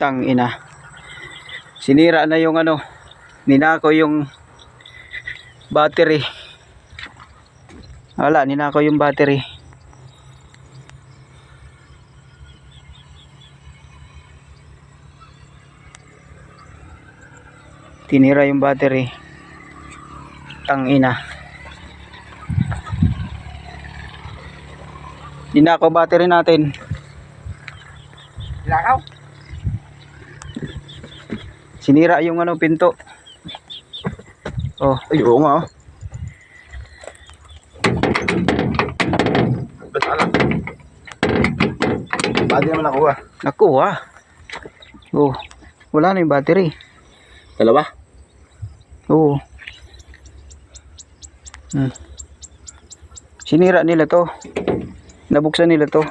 Tang ina. Sinira na yung ano, ninakaw yung battery. Wala, ninakaw yung battery. Tinira yung battery. Tang ina. Ninakaw battery natin. Lakaw. Sinira yung ano, pinto. Oh, Ay, oo nga. Basala. Pwede naman nakuha. nakuha. Oh, wala na yung battery. Dalawa? Oo. Sinira nila to. Nabuksan nila to.